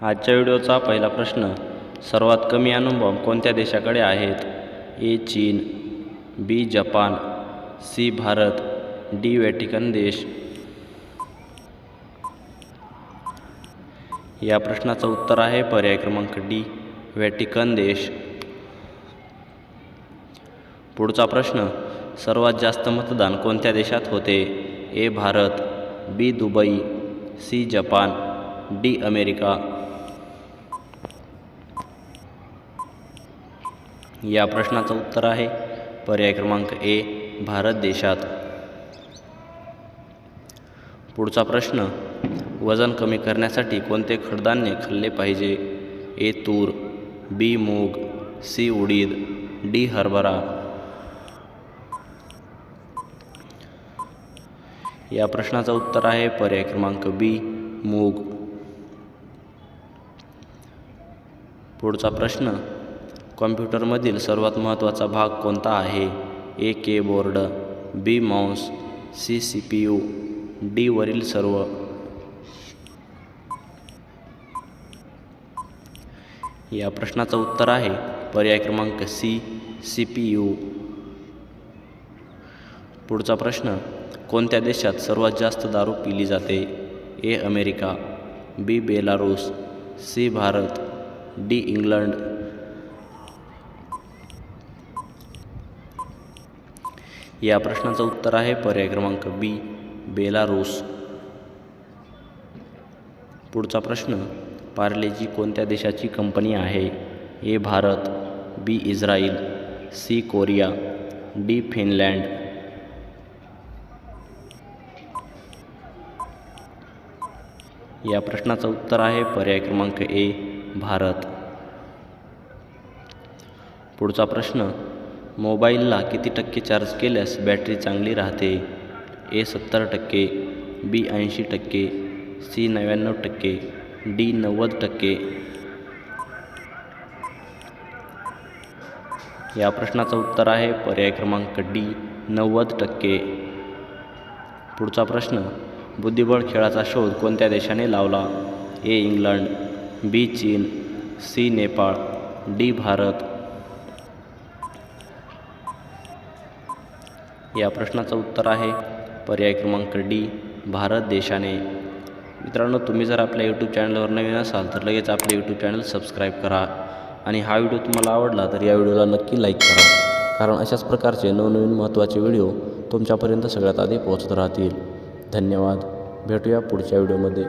आजच्या व्हिडिओचा पहिला प्रश्न, सर्वात कमी अणुबॉम्ब कोणत्या देशाकडे आहेत? ए. चीन, बी. जपान, सी. भारत, डी. व्हॅटिकन देश. या प्रश्नाचं उत्तर आहे पर्याय क्रमांक डी, व्हॅटिकन देश. पुढचा प्रश्न, सर्वात जास्त मतदान कोणत्या देशात होते? A. Bharat, B. Dubai, C. जपान, डी. अमेरिका. या प्रश्नाचं उत्तर आहे पर्याय क्रमांक ए, भारत देशात. पुढचा प्रश्न, वजन कमी करण्यासाठी कोणते कडधान्य खाल्ले पाहिजे? ए. तूर, बी. मूग, सी. उडीद, डी. हरभरा. या प्रश्नाचं उत्तर आहे पर्याय क्रमांक बी, मूग. पुढचा प्रश्न, कॉम्प्युटरमधील सर्वात महत्त्वाचा भाग कोणता आहे? A. Keyboard, B. Mouse, C. CPU, D. वरील सर्व. या प्रश्नाचं उत्तर आहे पर्याय क्रमांक सी, CPU. पुढचा प्रश्न, कोणत्या देशात सर्वात जास्त दारू पिली जाते? A. America, B. Belarus, C. Bharat, D. England. या प्रश्नाचं उत्तर आहे पर्याय क्रमांक बी, बेलारूस. पुढचा प्रश्न, पार्लेजी कोणत्या देशाची कंपनी आहे? A. Bharat, B. Israel, C. Korea, D. Finland. या प्रश्नाचं उत्तर आहे पर्याय क्रमांक ए, भारत. पुढचा प्रश्न, मोबाईलला किती टक्के चार्ज केल्यास बॅटरी चांगली राहते? ए. 70%, बी. 80%, सी. 99%, डी. 90%. या प्रश्नाचं उत्तर आहे पर्याय क्रमांक डी, 90%. पुढचा प्रश्न, बुद्धिबळ खेळाचा शोध कोणत्या देशाने लावला? ए. इंग्लंड, बी. चीन, सी. नेपाळ, डी. भारत. या प्रश्नाचं उत्तर आहे पर्याय क्रमांक डी, भारत देशाने. मित्रांनो, तुम्ही जर आपल्या यूट्यूब चॅनलवर नवीन असाल तर लगेच आपले यूट्यूब चॅनल सबस्क्राईब करा आणि हा व्हिडिओ तुम्हाला आवडला तर या व्हिडिओला नक्की लाईक करा, कारण अशाच प्रकारचे नवनवीन महत्त्वाचे व्हिडिओ तुमच्यापर्यंत सगळ्यात आधी पोहोचत राहतील. धन्यवाद. भेटूया पुढच्या व्हिडिओमध्ये.